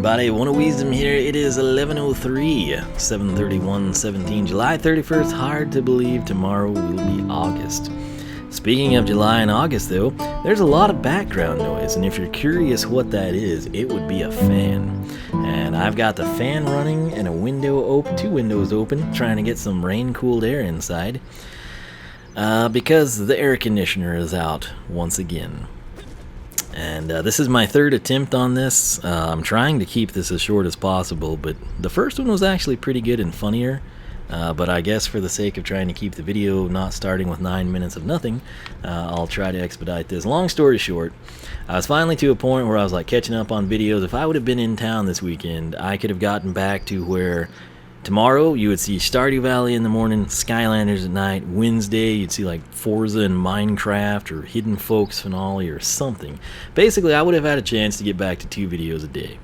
everybody, one of Wiisdom here. It is 11:03, 7/31/17, July 31st. Hard to believe tomorrow will be August. Speaking of July and August though, there's a lot of background noise, and if you're curious what that is, it would be a fan. And I've got the fan running and a window open, two windows open, trying to get some rain-cooled air inside. Because the air conditioner is out once again. And this is my third attempt on this. I'm trying to keep this as short as possible, but the first one was actually pretty good and funnier. But I guess for the sake of trying to keep the video not starting with 9 minutes of nothing, I'll try to expedite this. Long story short, I was finally to a point where I was like catching up on videos. If I would have been in town this weekend, I could have gotten back to where tomorrow you would see Stardew Valley in the morning, Skylanders at night. Wednesday you'd see like Forza and Minecraft or Hidden Folks finale or something. Basically, I would have had a chance to get back to 2 videos a day.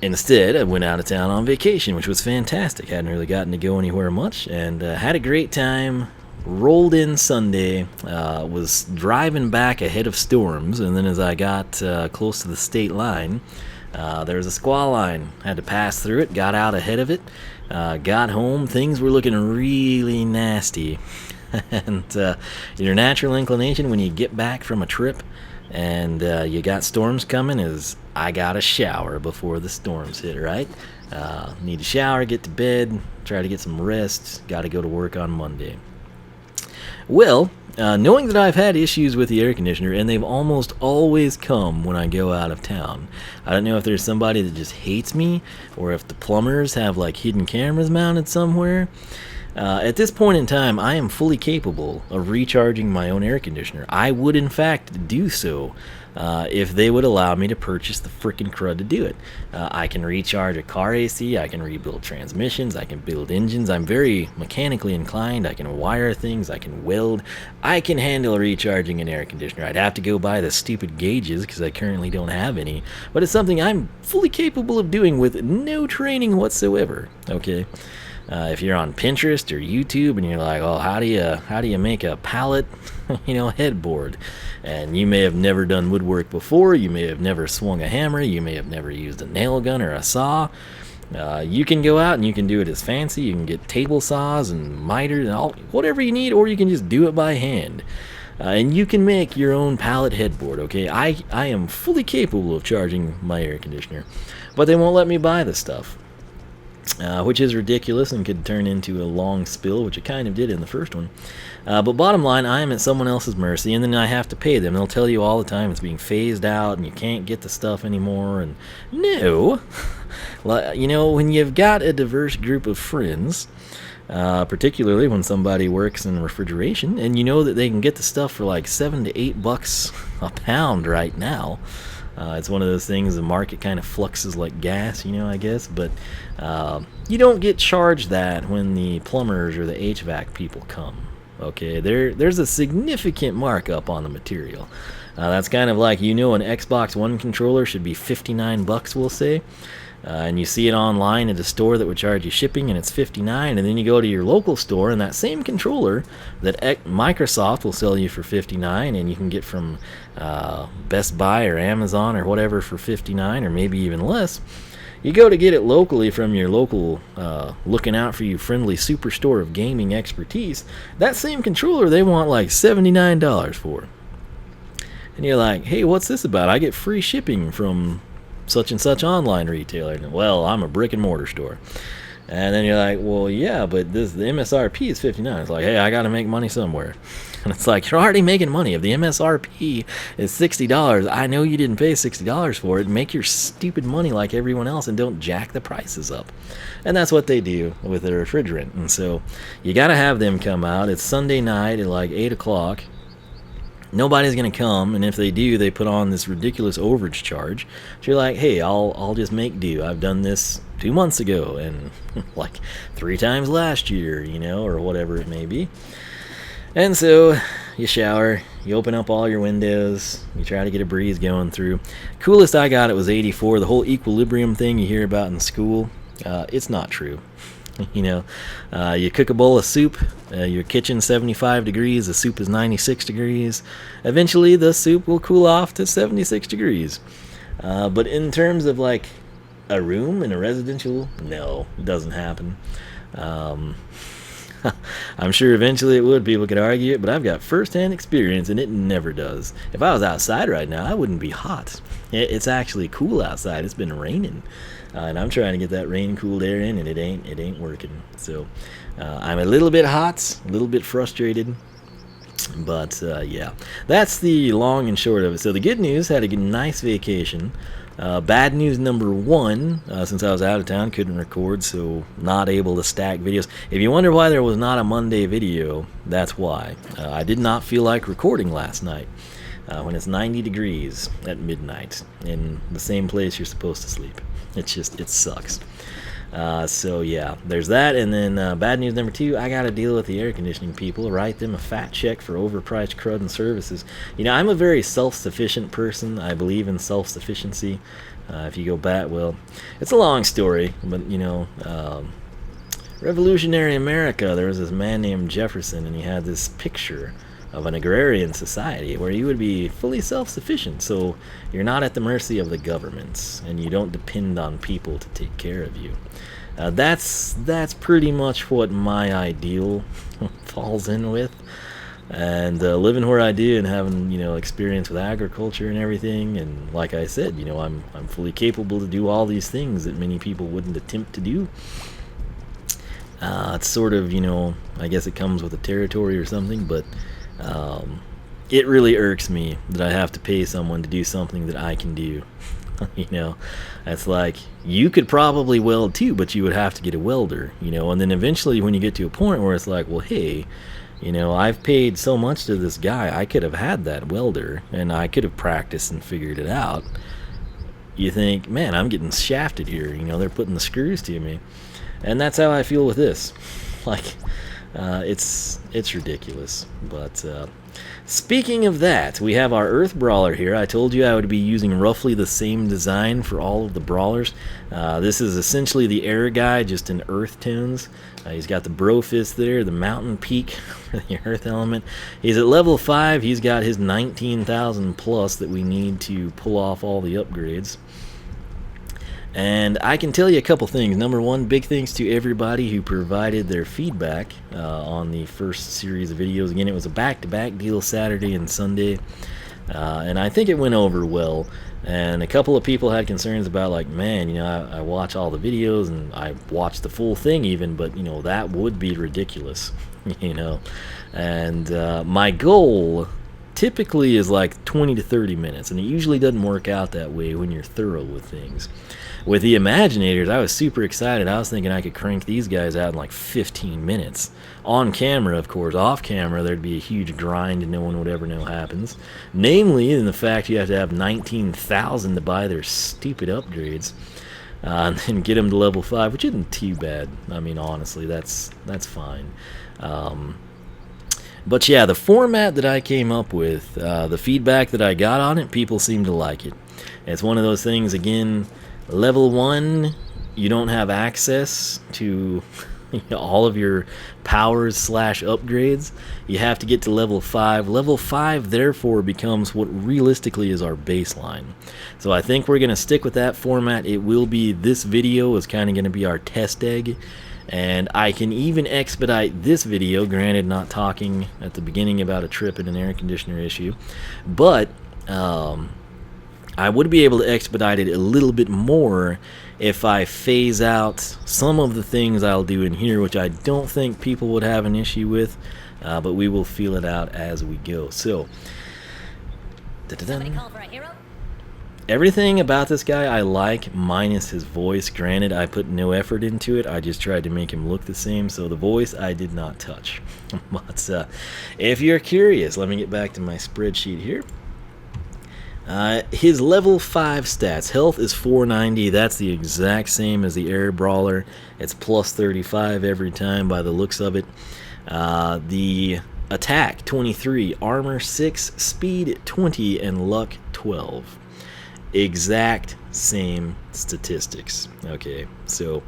Instead, I went out of town on vacation, which was fantastic. Hadn't really gotten to go anywhere much, and had a great time. Rolled in Sunday, was driving back ahead of storms, and then as I got close to the state line, there was a squall line. Had to pass through it, got out ahead of it, got home. Things were looking really nasty. And your natural inclination when you get back from a trip and you got storms coming is, I got a shower before the storms hit, right? Need to shower, get to bed, try to get some rest, got to go to work on Monday. Well, knowing that I've had issues with the air conditioner, and they've almost always come when I go out of town. I don't know if there's somebody that just hates me, or if the plumbers have like hidden cameras mounted somewhere. At this point in time, I am fully capable of recharging my own air conditioner. I would in fact do so if they would allow me to purchase the frickin' crud to do it. I can recharge a car AC, I can rebuild transmissions, I can build engines. I'm very mechanically inclined. I can wire things, I can weld. I can handle recharging an air conditioner. I'd have to go buy the stupid gauges because I currently don't have any, but it's something I'm fully capable of doing with no training whatsoever. Okay. If you're on Pinterest or YouTube and you're like, oh, how do you make a pallet, headboard, and you may have never done woodwork before, you may have never swung a hammer, you may have never used a nail gun or a saw, you can go out and you can do it as fancy. You can get table saws and miters and whatever you need, or you can just do it by hand. And you can make your own pallet headboard, okay? I am fully capable of charging my air conditioner, but they won't let me buy the stuff. Which is ridiculous and could turn into a long spill, which it kind of did in the first one. But bottom line, I am at someone else's mercy, and then I have to pay them. They'll tell you all the time it's being phased out and you can't get the stuff anymore. And no, when you've got a diverse group of friends, particularly when somebody works in refrigeration, and you know that they can get the stuff for like $7 to $8 a pound right now. It's one of those things, the market kind of fluxes like gas, I guess, but you don't get charged that when the plumbers or the HVAC people come, okay? There's a significant markup on the material. That's kind of like, an Xbox One controller should be $59, we'll say, and you see it online at a store that would charge you shipping and it's $59, and then you go to your local store and that same controller that Microsoft will sell you for $59 and you can get from Best Buy or Amazon or whatever for $59 or maybe even less. You go to get it locally from your local looking out for you friendly superstore of gaming expertise. That same controller they want like $79 for. And you're like, hey, what's this about? I get free shipping from such and such online retailer. Well, I'm a brick and mortar store. And then you're like, well, yeah, but the MSRP is $59. It's like, hey, I got to make money somewhere. And it's like, you're already making money. If the MSRP is $60, I know you didn't pay $60 for it. Make your stupid money like everyone else and don't jack the prices up. And that's what they do with their refrigerant. And so you got to have them come out. It's Sunday night at like 8 o'clock. Nobody's going to come, and if they do, they put on this ridiculous overage charge. So you're like, hey, I'll just make do. I've done this 2 months ago and like 3 times last year, or whatever it may be. And so you shower, you open up all your windows, you try to get a breeze going through. Coolest I got, it was 84. The whole equilibrium thing you hear about in school, it's not true. You cook a bowl of soup, your kitchen 75 degrees, the soup is 96 degrees. Eventually the soup will cool off to 76 degrees. But in terms of like a room in a residential, no, it doesn't happen. Um, I'm sure eventually it would. People could argue it, but I've got first-hand experience, and it never does. If I was outside right now, I wouldn't be hot. It's actually cool outside. It's been raining, and I'm trying to get that rain cooled air in, and it ain't working. So I'm a little bit hot, a little bit frustrated. But yeah, that's the long and short of it. So the good news, had a nice vacation. Bad news number one, since I was out of town, couldn't record, so not able to stack videos. If you wonder why there was not a Monday video, that's why. I did not feel like recording last night when it's 90 degrees at midnight in the same place you're supposed to sleep. It sucks. So yeah, there's that. And then bad news number two, I gotta deal with the air conditioning people, write them a fat check for overpriced crud and services. You know, I'm a very self-sufficient person. I believe in self-sufficiency. If you go back, well, it's a long story, but you know, revolutionary America, there was this man named Jefferson, and he had this picture of an agrarian society where you would be fully self-sufficient, so you're not at the mercy of the governments, and you don't depend on people to take care of you. That's pretty much what my ideal falls in with, and living where I do and having, you know, experience with agriculture and everything, and like I said, you know, I'm fully capable to do all these things that many people wouldn't attempt to do. It's sort of, you know, I guess it comes with the territory or something, but it really irks me that I have to pay someone to do something that I can do. You know, it's like, you could probably weld too, but you would have to get a welder, you know, and then eventually when you get to a point where it's like, well, hey, you know, I've paid so much to this guy, I could have had that welder, and I could have practiced and figured it out. You think, man, I'm getting shafted here, you know, they're putting the screws to me. And that's how I feel with this. Like, it's ridiculous. But speaking of that, we have our Earth Brawler here. I told you I would be using roughly the same design for all of the Brawlers. This is essentially the air guy, just in Earth tones. He's got the bro fist there, the mountain peak for the Earth Element. He's at level 5. He's got his 19,000 plus that we need to pull off all the upgrades. And I can tell you a couple things. Number one, big thanks to everybody who provided their feedback on the first series of videos. Again, it was a back-to-back deal, Saturday and Sunday, and I think it went over well. And a couple of people had concerns about, like, man, you know, I watch all the videos and I watch the full thing even, but, you know, that would be ridiculous, you know. And my goal typically is like 20 to 30 minutes, and it usually doesn't work out that way when you're thorough with things. With the Imaginators, I was super excited. I was thinking I could crank these guys out in like 15 minutes. On camera, of course. Off camera, there'd be a huge grind and no one would ever know happens. Namely, in the fact you have to have 19,000 to buy their stupid upgrades. And then get them to level 5, which isn't too bad. I mean, honestly, that's fine. But yeah, the format that I came up with, the feedback that I got on it, people seem to like it. It's one of those things, again, level 1, you don't have access to all of your powers / upgrades. You have to get to level 5. Level 5 therefore becomes what realistically is our baseline. So I think we're going to stick with that format. It will be, this video is kind of going to be our test egg. And I can even expedite this video, granted not talking at the beginning about a trip and an air conditioner issue, but I would be able to expedite it a little bit more if I phase out some of the things I'll do in here, which I don't think people would have an issue with, but we will feel it out as we go. So, everything about this guy I like, minus his voice. Granted, I put no effort into it. I just tried to make him look the same, so the voice I did not touch. But if you're curious, let me get back to my spreadsheet here. His level 5 stats. Health is 490. That's the exact same as the Air Brawler. It's plus 35 every time by the looks of it. The attack 23, armor 6, speed 20, and luck 12. Exact same statistics. Okay, so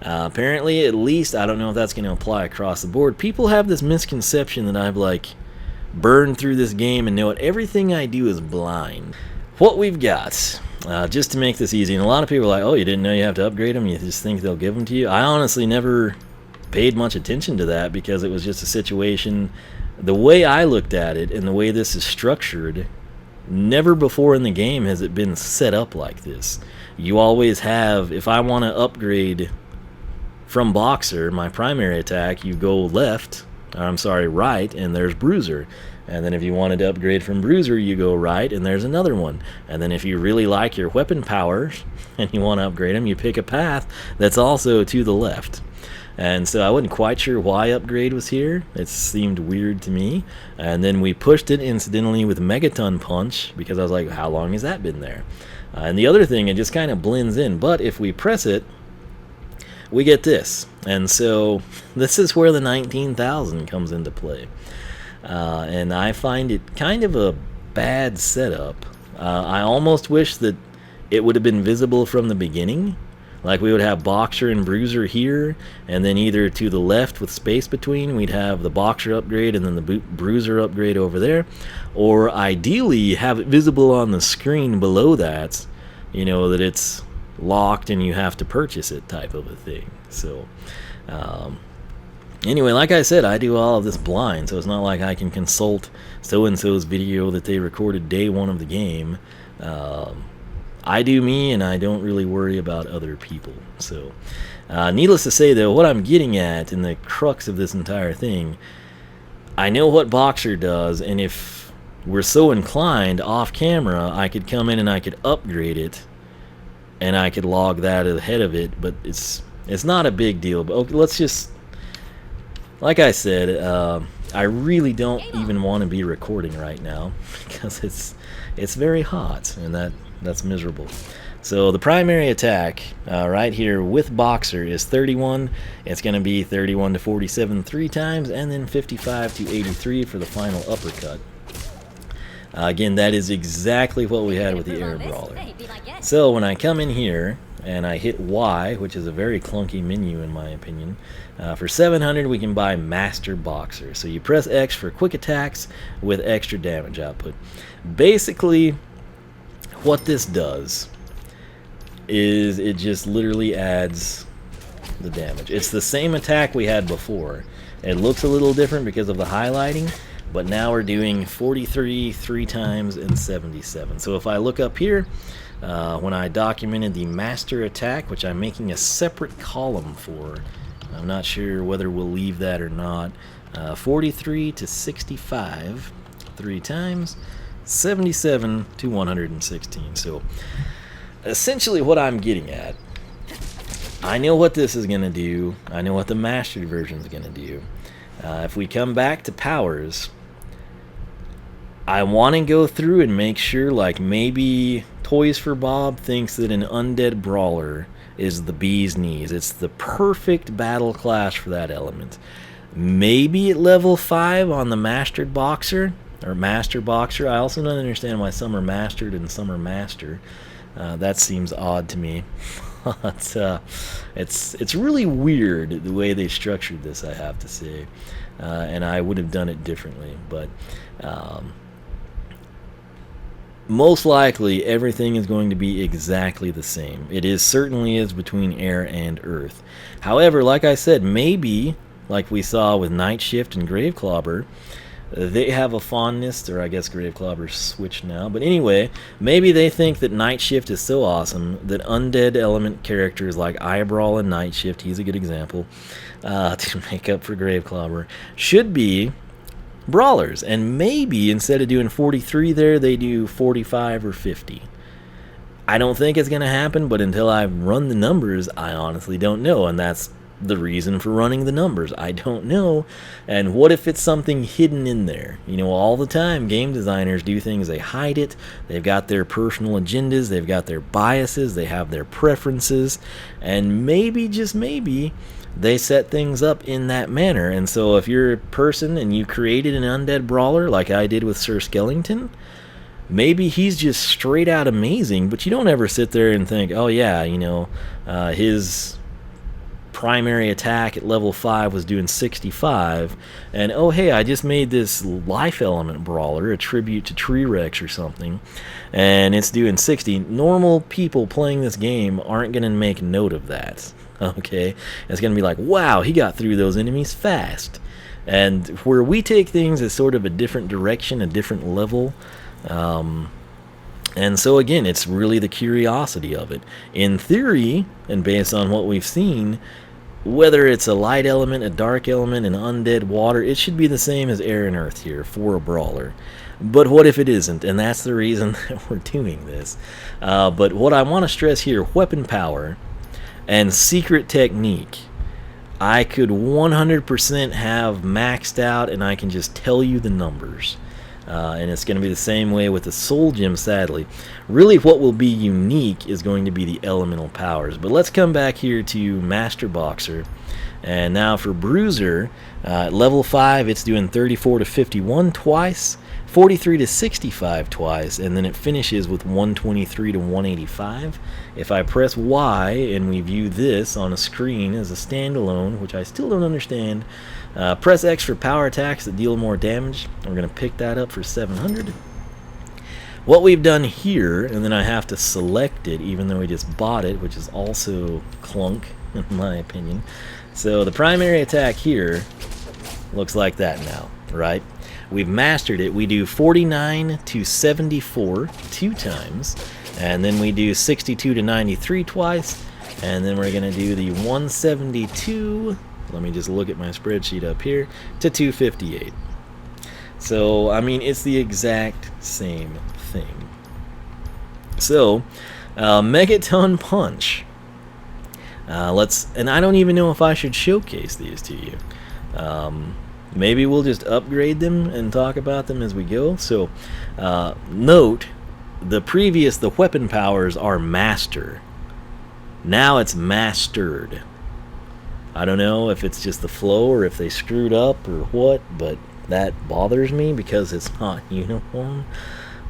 apparently, at least, I don't know if that's going to apply across the board. People have this misconception that I've like burned through this game and know it. Everything I do is blind. What we've got just to make this easy, and a lot of people are like, oh, you didn't know you have to upgrade them, you just think they'll give them to you. I honestly never paid much attention to that because it was just a situation. The way I looked at it and the way this is structured, never before in the game has it been set up like this. You always have, if I want to upgrade from Boxer, my primary attack, you go left, right, and there's Bruiser. And then if you wanted to upgrade from Bruiser, you go right, and there's another one. And then if you really like your weapon powers and you want to upgrade them, you pick a path that's also to the left. And so I wasn't quite sure why upgrade was here. It seemed weird to me. And then we pushed it incidentally with Megaton Punch because I was like, how long has that been there? And the other thing, it just kind of blends in. But if we press it, we get this. And so this is where the 19,000 comes into play. And I find it kind of a bad setup. I almost wish that it would have been visible from the beginning. Like we would have Boxer and Bruiser here, and then either to the left with space between, we'd have the Boxer upgrade and then the Bruiser upgrade over there. Or ideally, have it visible on the screen below that, you know, that it's locked and you have to purchase it type of a thing. So, anyway, like I said, I do all of this blind, so it's not like I can consult so-and-so's video that they recorded day one of the game. I do me, and I don't really worry about other people. So, needless to say, though, what I'm getting at in the crux of this entire thing, I know what Boxer does, and if we're so inclined, off camera, I could come in and I could upgrade it, and I could log that ahead of it, but it's not a big deal. But okay, let's just, like I said, I really don't even want to be recording right now because it's very hot, and that's miserable. So the primary attack right here with Boxer is 31. It's going to be 31 to 47 3 times, and then 55 to 83 for the final uppercut. Again, that is exactly what we had with the Air Brawler. So when I come in here and I hit Y, which is a very clunky menu in my opinion, for 700 we can buy Master Boxer. So you press X for quick attacks with extra damage output. Basically, what this does is it just literally adds the damage. It's the same attack we had before. It looks a little different because of the highlighting, but now we're doing 43 3 times and 77. So if I look up here, when I documented the master attack, which I'm making a separate column for, I'm not sure whether we'll leave that or not, 43 to 65 3 times, 77 to 116. So essentially what I'm getting at, I know what this is going to do. I know what the mastered version is going to do. If we come back to powers, I want to go through and make sure, like maybe Toys for Bob thinks that an undead brawler is the bee's knees. It's the perfect battle class for that element. Maybe at level 5 on the mastered boxer, or master boxer. I also don't understand why some are mastered and some are master. That seems odd to me. It's really weird the way they structured this, I have to say, and I would have done it differently. But most likely everything is going to be exactly the same. It certainly is between air and earth. However, like I said, maybe like we saw with Night Shift and Graveclobber, they have a fondness, or I guess Graveclobber's switched now, but anyway, maybe they think that Night Shift is so awesome that undead element characters like Eyebrawl and Night Shift, he's a good example, to make up for Graveclobber, should be brawlers, and maybe instead of doing 43 there, they do 45 or 50. I don't think it's going to happen, but until I've run the numbers, I honestly don't know, and that's the reason for running the numbers. I don't know. And what if it's something hidden in there? You know, all the time game designers do things, they hide it. They've got their personal agendas, they've got their biases, they have their preferences, and maybe, just maybe, they set things up in that manner. And so if you're a person and you created an undead brawler like I did with Sir Skellington, maybe he's just straight out amazing, but you don't ever sit there and think, oh yeah, you know, his primary attack at level 5 was doing 65, and oh hey, I just made this Life Element Brawler, a tribute to Tree Rex or something, and it's doing 60. Normal people playing this game aren't going to make note of that, okay? It's going to be like, wow, he got through those enemies fast. And where we take things as sort of a different direction, a different level, and so again, it's really the curiosity of it. In theory, and based on what we've seen, whether it's a light element, a dark element, an undead, water, it should be the same as air and earth here for a brawler. But what if it isn't? And that's the reason that we're doing this. But what I want to stress here, weapon power and secret technique, I could 100% have maxed out, and I can just tell you the numbers. And it's going to be the same way with the soul gem, sadly. Really what will be unique is going to be the elemental powers. But let's come back here to Master Boxer. And now for Bruiser, level 5, it's doing 34 to 51 twice, 43 to 65 twice, and then it finishes with 123 to 185. If I press Y and we view this on a screen as a standalone, which I still don't understand, press X for power attacks that deal more damage. We're going to pick that up for 700. What we've done here, and then I have to select it even though we just bought it, which is also clunk in my opinion. So the primary attack here looks like that now, right? We've mastered it. We do 49 to 74 2 times, and then we do 62 to 93 twice, and then we're going to do the 172, let me just look at my spreadsheet up here, to 258. So, I mean, it's the exact same thing. So, Megaton Punch. And I don't even know if I should showcase these to you. Maybe we'll just upgrade them and talk about them as we go. So, note, the weapon powers are master. Now it's mastered. I don't know if it's just the flow or if they screwed up or what, but that bothers me because it's not uniform.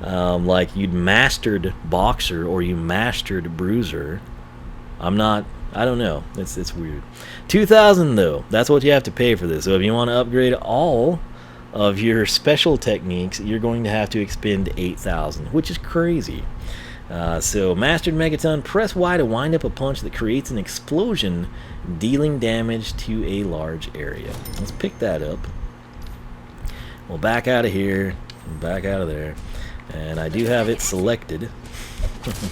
Like you'd mastered Boxer or you mastered Bruiser. I don't know. It's weird. 2,000 though. That's what you have to pay for this. So if you want to upgrade all of your special techniques, you're going to have to expend 8,000, which is crazy. So Mastered Megaton, press Y to wind up a punch that creates an explosion, dealing damage to a large area. Let's pick that up. We'll back out of here, back out of there, and I do have it selected.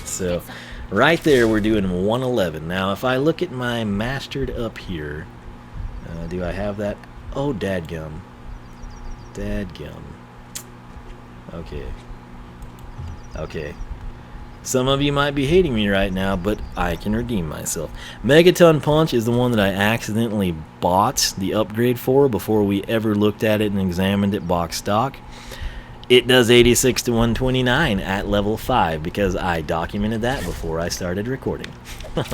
So right there we're doing 111. Now if I look at my mastered up here, do I have that? Oh, dadgum. Okay. Some of you might be hating me right now, but I can redeem myself. Megaton Punch is the one that I accidentally bought the upgrade for before we ever looked at it and examined it box stock. It does 86 to 129 at level 5 because I documented that before I started recording.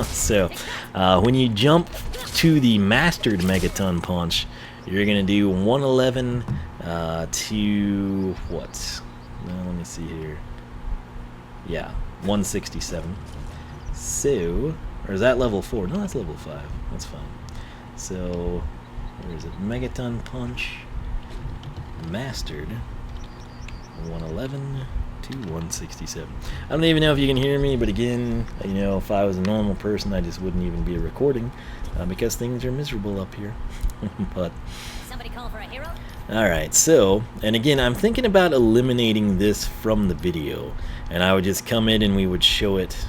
So when you jump to the Mastered Megaton Punch, you're going to do 111 to what? Let me see here. Yeah, 167. So, or is that level 4? No, that's level 5. That's fine. So, where is it? Megaton Punch Mastered 111 to 167. I don't even know if you can hear me, but again, you know, if I was a normal person, I just wouldn't even be recording because things are miserable up here. But somebody call for a hero? Alright, so, and again, I'm thinking about eliminating this from the video, and I would just come in and we would show it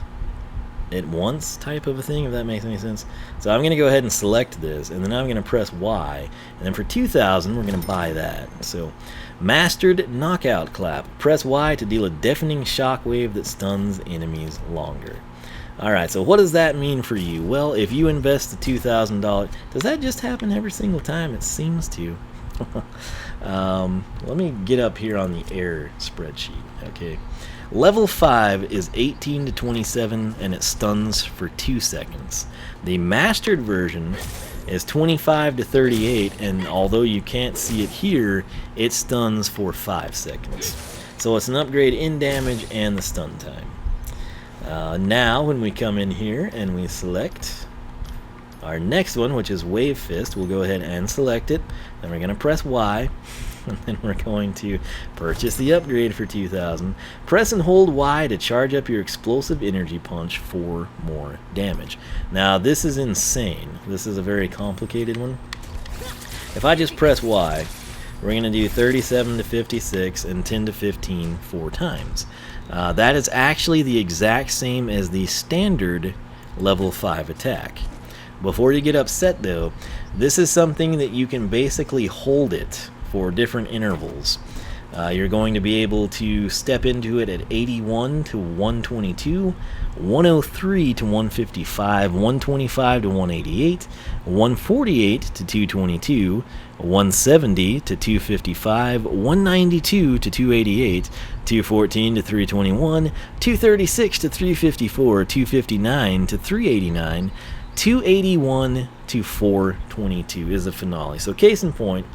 at once type of a thing, if that makes any sense. So I'm going to go ahead and select this, and then I'm going to press Y, and then for 2,000, we're going to buy that. So, Mastered Knockout Clap. Press Y to deal a deafening shockwave that stuns enemies longer. Alright, so what does that mean for you? Well, if you invest the $2,000, does that just happen every single time? It seems to. Let me get up here on the air spreadsheet. Okay, level 5 is 18 to 27 and it stuns for 2 seconds. The mastered version is 25 to 38, and although you can't see it here, it stuns for 5 seconds. So it's an upgrade in damage and the stun time. Now when we come in here and we select Our next one, which is Wave Fist, we'll go ahead and select it. Then we're going to press Y. And then we're going to purchase the upgrade for 2,000. Press and hold Y to charge up your explosive energy punch for more damage. Now this is insane. This is a very complicated one. If I just press Y, we're going to do 37 to 56 and 10 to 15 4 times. That is actually the exact same as the standard level 5 attack. Before you get upset though, this is something that you can basically hold it for different intervals. You're going to be able to step into it at 81 to 122, 103 to 155, 125 to 188, 148 to 222, 170 to 255, 192 to 288, 214 to 321, 236 to 354, 259 to 389, 281 to 422 is the finale. So case in point,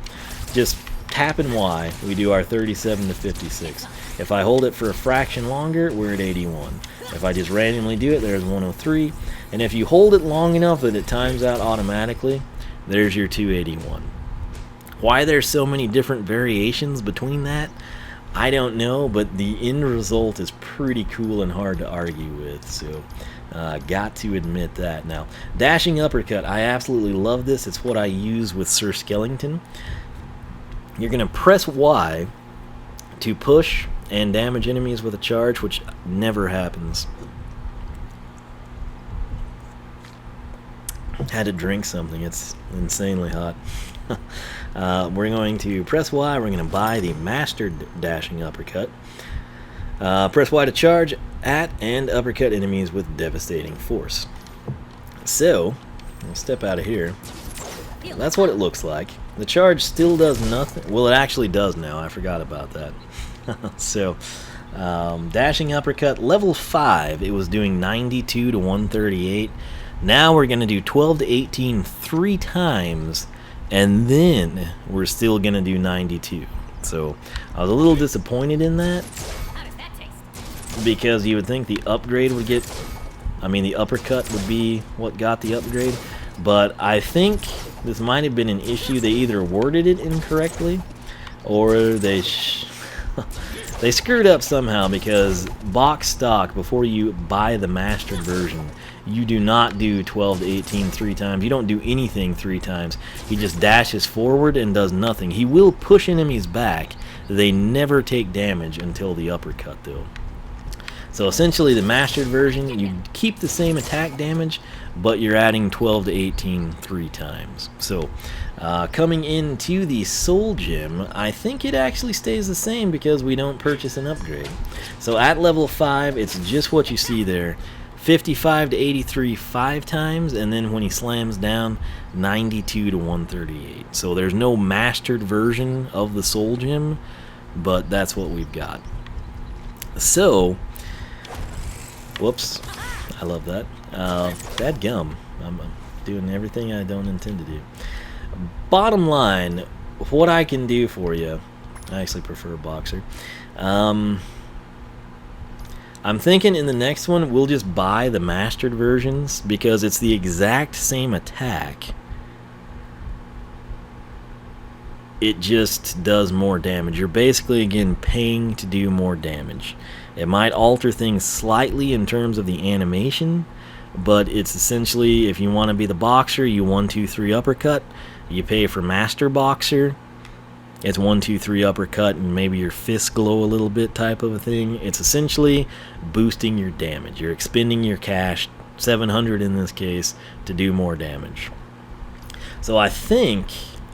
just tapping Y, we do our 37 to 56. If I hold it for a fraction longer, we're at 81. If I just randomly do it, there's 103. And if you hold it long enough that it times out automatically, there's your 281. Why there's so many different variations between that, I don't know, but the end result is pretty cool and hard to argue with. So got to admit that. Now, dashing uppercut, I absolutely love this. It's what I use with Sir Skellington. You're going to press Y to push and damage enemies with a charge, which never happens. Had to drink something. It's insanely hot. We're going to press Y. We're going to buy the mastered dashing uppercut. Press Y to charge at and uppercut enemies with devastating force. So, I'll step out of here. That's what it looks like. The charge still does nothing. Well, it actually does now. I forgot about that. So, dashing uppercut, level 5, it was doing 92 to 138. Now we're going to do 12 to 18 3 times, and then we're still going to do 92. So, I was a little disappointed in that, because you would think the upgrade would get... I mean, the uppercut would be what got the upgrade, but I think this might have been an issue. They either worded it incorrectly, or they screwed up somehow, because box stock, before you buy the mastered version, you do not do 12 to 18 3 times. You don't do anything 3 times. He just dashes forward and does nothing. He will push enemies back. They never take damage until the uppercut, though. So essentially, the mastered version, you keep the same attack damage, but you're adding 12 to 18 3 times. So, coming into the Soul Gem, I think it actually stays the same because we don't purchase an upgrade. So at level 5, it's just what you see there. 55 to 83 5 times, and then when he slams down, 92 to 138. So there's no mastered version of the Soul Gem, but that's what we've got. So... Whoops, I love that. Bad gum. I'm doing everything I don't intend to do. Bottom line, what I can do for you, I actually prefer Boxer. I'm thinking in the next one, we'll just buy the mastered versions, because it's the exact same attack. It just does more damage. You're basically, again, paying to do more damage. It might alter things slightly in terms of the animation, but it's essentially, if you want to be the boxer, you 1, 2, 3 uppercut. You pay for Master Boxer. It's 1, 2, 3 uppercut, and maybe your fists glow a little bit type of a thing. It's essentially boosting your damage. You're expending your cash, 700 in this case, to do more damage. So I think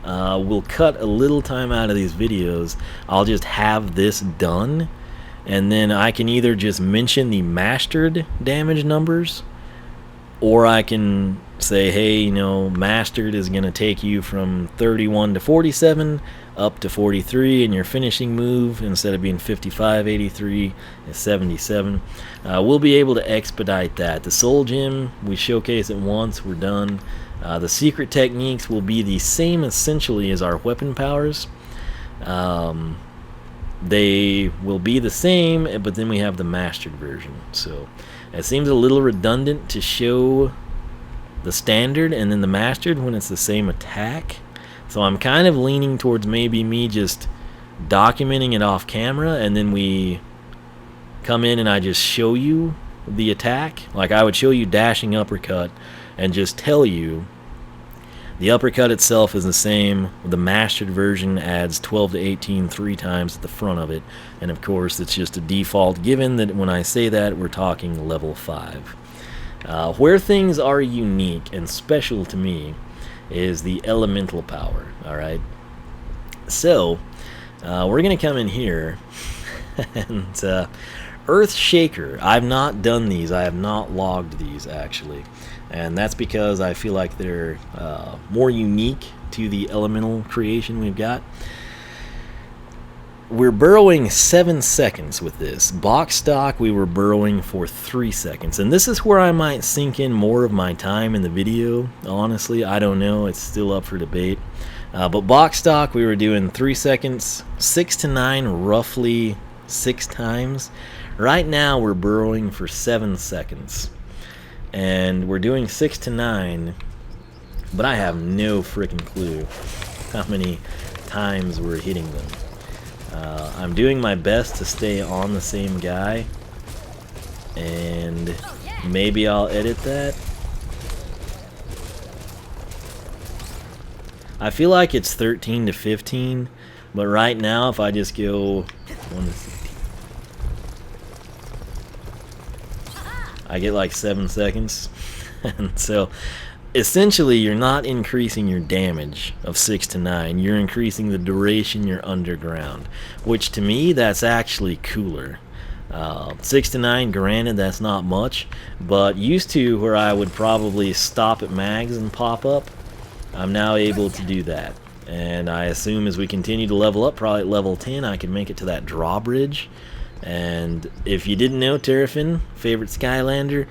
we'll cut a little time out of these videos. I'll just have this done, and then I can either just mention the mastered damage numbers, or I can say, hey, you know, mastered is going to take you from 31 to 47 up to 43, and your finishing move, instead of being 55, 83, is 77. We'll be able to expedite that. The Soul Gem, we showcase it once, we're done. The secret techniques will be the same essentially as our weapon powers. They will be the same, but then we have the mastered version. So it seems a little redundant to show the standard and then the mastered when it's the same attack. So I'm kind of leaning towards maybe me just documenting it off camera, and then we come in and I just show you the attack. Like I would show you dashing uppercut and just tell you the uppercut itself is the same. The mastered version adds 12 to 18 3 times at the front of it, and of course it's just a default, given that when I say that we're talking level 5. Where things are unique and special to me is the elemental power. Alright, so we're gonna come in here and Earth Shaker. I've not done these. I have not logged these actually, and that's because I feel like they're more unique to the elemental creation we've got. We're burrowing 7 seconds with this. Box stock, we were burrowing for 3 seconds, and this is where I might sink in more of my time in the video. Honestly, I don't know. It's still up for debate. But box stock, we were doing 3 seconds, 6 to 9, roughly 6 times. Right now, we're burrowing for 7 seconds, and we're doing 6 to 9, but I have no freaking clue how many times we're hitting them. I'm doing my best to stay on the same guy, and maybe I'll edit that. I feel like it's 13 to 15, but right now if I just go 1 to 15, I get like 7 seconds. And so essentially you're not increasing your damage of 6 to 9, you're increasing the duration you're underground, which to me that's actually cooler. 6 to 9, granted that's not much, but used to where I would probably stop at mags and pop up, I'm now able to do that. And I assume as we continue to level up, probably at level 10 I can make it to that drawbridge. And if you didn't know, Terrafin, favorite Skylander,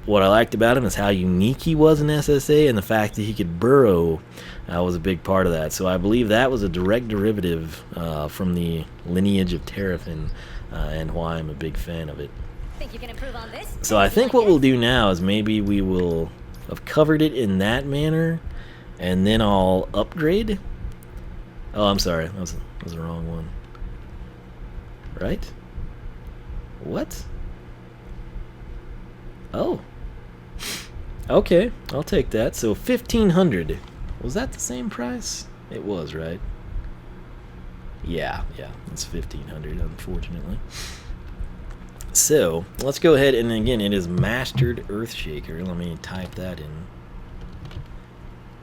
what I liked about him is how unique he was in SSA, and the fact that he could burrow was a big part of that. So I believe that was a direct derivative from the lineage of Terrafin, and why I'm a big fan of it. Think you can improve on this? So I think what we'll do now is maybe we will have covered it in that manner, and then I'll upgrade. Oh, I'm sorry, that was the wrong one. Right? What? Oh. Okay, I'll take that. So 1,500. Was that the same price? It was, right? Yeah, it's 1,500, unfortunately. So let's go ahead, and again, it is Mastered Earthshaker. Let me type that in.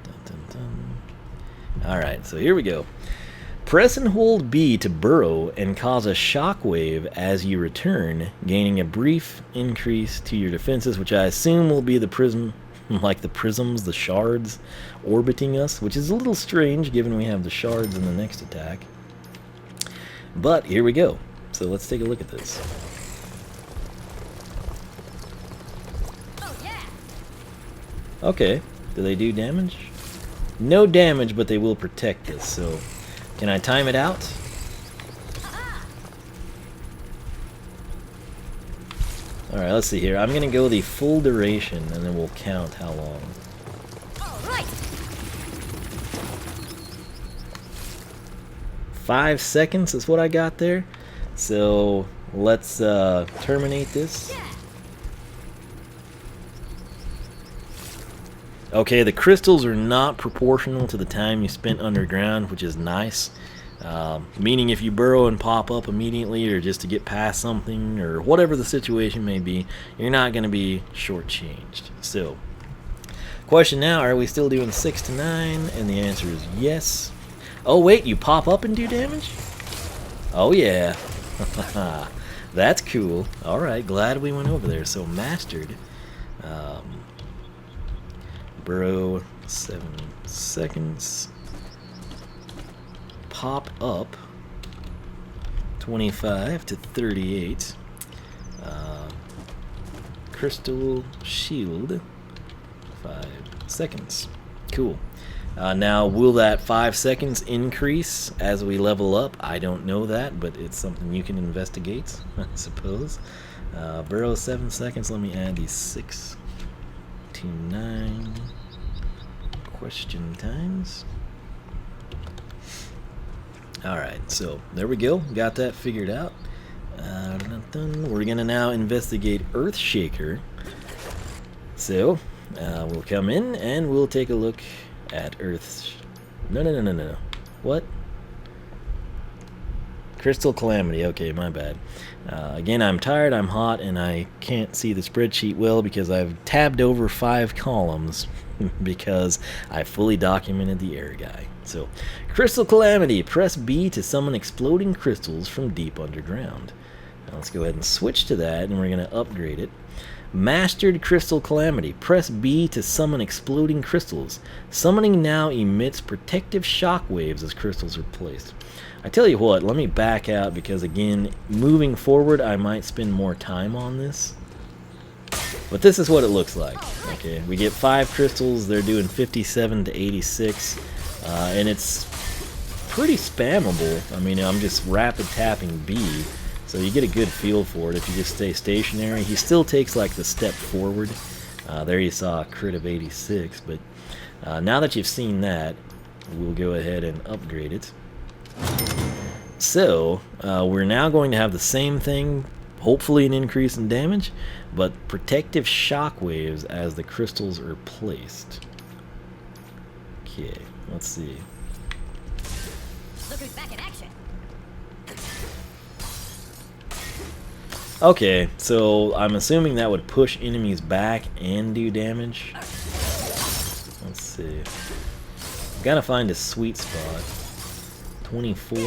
Dun, dun, dun. Alright, so here we go. Press and hold B to burrow and cause a shockwave as you return, gaining a brief increase to your defenses, which I assume will be the prism, like the prisms, the shards orbiting us, which is a little strange given we have the shards in the next attack. But here we go. So let's take a look at this. Oh, yeah. Okay, do they do damage? No damage, but they will protect us, so can I time it out? Alright, let's see here. I'm going to go the full duration, and then we'll count how long. All right. 5 seconds is what I got there. So let's terminate this. Yeah. Okay, the crystals are not proportional to the time you spent underground, which is nice. Meaning if you burrow and pop up immediately, or just to get past something, or whatever the situation may be, you're not going to be shortchanged. So, question now, are we still doing 6 to 9? And the answer is yes. Oh wait, you pop up and do damage? Oh yeah. That's cool. Alright, glad we went over there. So mastered. Burrow 7 seconds. Pop up 25 to 38. Crystal shield 5 seconds. Cool. Now, will that 5 seconds increase as we level up? I don't know that, but it's something you can investigate, I suppose. Burrow 7 seconds. Let me add these 6 to 29 question times. Alright, so there we go. Got that figured out. We're going to now investigate Earthshaker. So, we'll come in and we'll take a look at Earth's... No. What? Crystal Calamity. Okay, my bad. Again, I'm tired, I'm hot, and I can't see the spreadsheet well because I've tabbed over 5 columns because I fully documented the error guy. So, Crystal Calamity. Press B to summon exploding crystals from deep underground. Now let's go ahead and switch to that, and we're going to upgrade it. Mastered Crystal Calamity. Press B to summon exploding crystals. Summoning now emits protective shockwaves as crystals are placed. I tell you what, let me back out because, again, moving forward, I might spend more time on this. But this is what it looks like. Okay, we get 5 crystals. They're doing 57 to 86. And it's pretty spammable. I mean, I'm just rapid tapping B. So you get a good feel for it if you just stay stationary. He still takes like the step forward. There you saw a crit of 86. But now that you've seen that, we'll go ahead and upgrade it. So, we're now going to have the same thing, hopefully an increase in damage, but protective shockwaves as the crystals are placed. Okay, let's see. Look who's back in action. Okay, so I'm assuming that would push enemies back and do damage. Let's see. Gotta find a sweet spot. 24.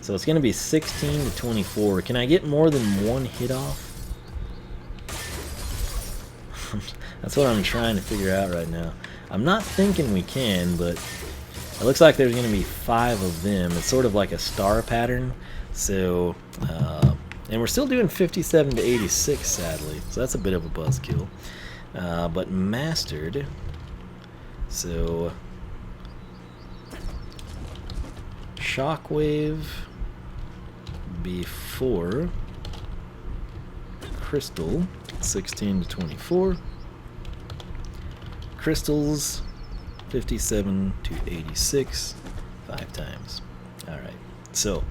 So it's gonna be 16 to 24. Can I get more than one hit off? That's what I'm trying to figure out right now. I'm not thinking we can, but it looks like there's gonna be 5 of them. It's sort of like a star pattern. So, and we're still doing 57 to 86, sadly. So that's a bit of a buzzkill. But mastered. So, shockwave before crystal, 16 to 24. Crystals, 57 to 86, 5 times. Alright, so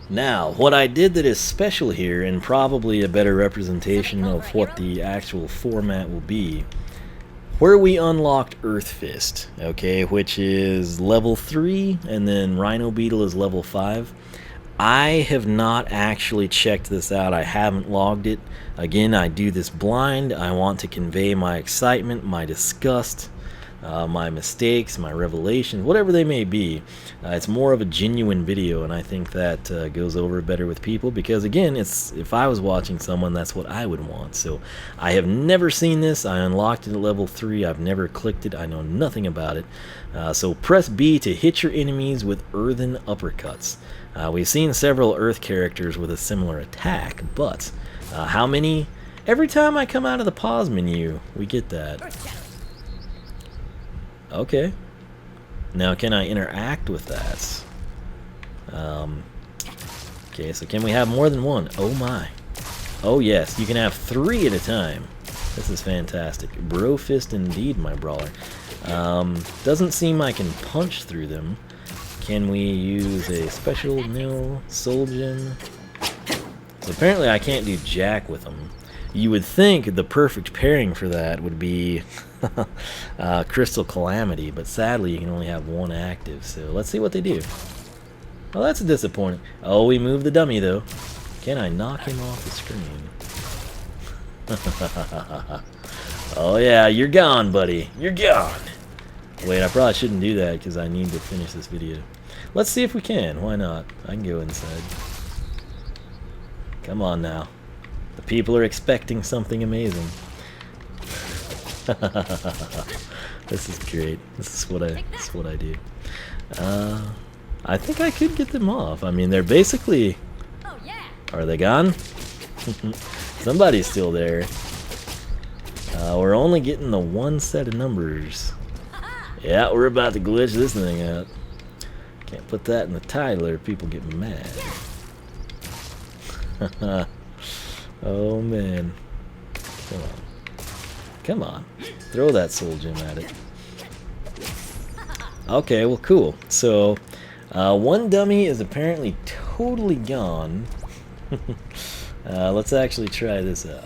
now what I did that is special here, and probably a better representation of what the actual format will be, where we unlocked Earth Fist, okay, which is level 3, and then Rhino Beetle is level 5. I have not actually checked this out. I haven't logged it. Again, I do this blind. I want to convey my excitement, my disgust, my mistakes, my revelations, whatever they may be. It's more of a genuine video, and I think that goes over better with people because, again, it's if I was watching someone, that's what I would want. So I have never seen this. I unlocked it at level 3. I've never clicked it. I know nothing about it. So press B to hit your enemies with earthen uppercuts. We've seen several Earth characters with a similar attack, but how many? Every time I come out of the pause menu, we get that. Okay. Now, can I interact with that? Okay, so can we have more than one? Oh my. Oh yes, you can have 3 at a time. This is fantastic. Bro fist indeed, my brawler. Doesn't seem I can punch through them. Can we use a special nil soul gem? So apparently I can't do jack with them. You would think the perfect pairing for that would be Crystal Calamity, but sadly you can only have 1 active, so let's see what they do. Well, that's disappointing. Oh, we moved the dummy though. Can I knock him off the screen? Oh yeah, you're gone, buddy. You're gone. Wait, I probably shouldn't do that because I need to finish this video. Let's see if we can. Why not? I can go inside. Come on now. The people are expecting something amazing. This is great. This is what I do. I think I could get them off. I mean, they're basically... Oh, yeah. Are they gone? Somebody's still there. We're only getting the 1 set of numbers. Yeah, we're about to glitch this thing out. Can't put that in the title or people get mad. Oh man. Come on. Come on. Throw that soul gem at it. Okay, well, cool. So, one dummy is apparently totally gone. Let's actually try this out.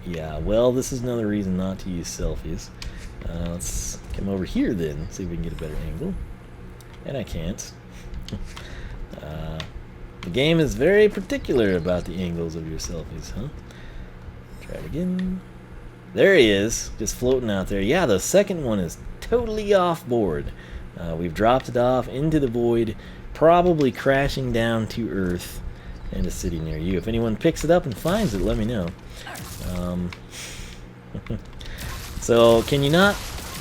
Yeah, well, this is another reason not to use selfies. Let's come over here then, see if we can get a better angle. And I can't. The game is very particular about the angles of your selfies, huh? Try it again. There he is, just floating out there. Yeah, the second one is totally off board. We've dropped it off into the void, probably crashing down to Earth and a city near you. If anyone picks it up and finds it, let me know. So, can you not...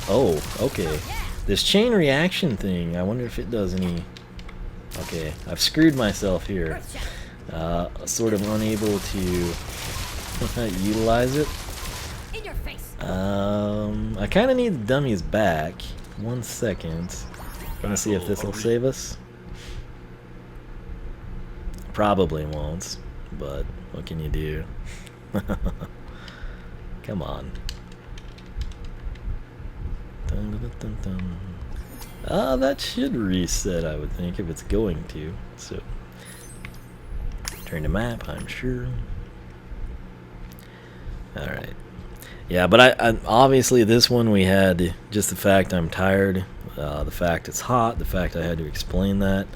Oh, okay. This chain reaction thing, I wonder if it does any... Okay, I've screwed myself here. Sort of unable to utilize it. In your face. I kind of need the dummies back. 1 second. Gonna see if this will save us. Probably won't, but what can you do? Come on. Dun, dun, dun, dun. That should reset, I would think, if it's going to. So, turn to map, I'm sure. Alright. Yeah, but I obviously this one we had just the fact I'm tired, the fact it's hot, the fact I had to explain that,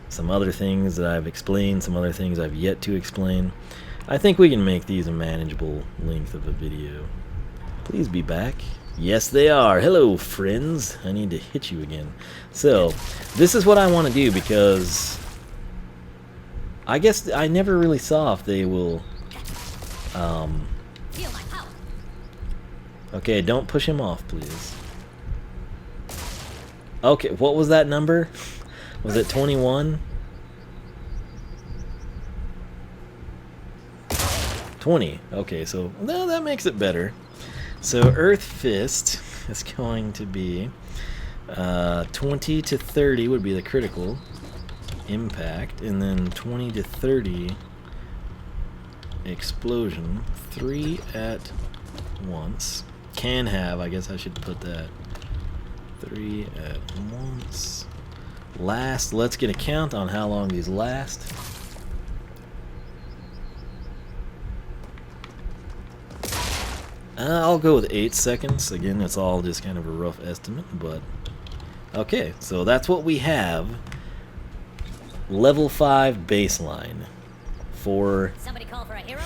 some other things that I've explained, some other things I've yet to explain. I think we can make these a manageable length of a video. Please be back. Yes, they are. Hello, friends. I need to hit you again. So, this is what I want to do because I guess I never really saw if they will... Feel my power. Okay, don't push him off, please. Okay, what was that number? Was it 21? 20. Okay, so no, that makes it better. So Earth Fist is going to be 20 to 30 would be the critical impact, and then 20 to 30 explosion. 3 at once. Can have, I guess I should put that. 3 at once. Last, let's get a count on how long these last. I'll go with 8 seconds. Again, it's all just kind of a rough estimate, but okay, so that's what we have. Level 5 baseline for Somebody call for a hero?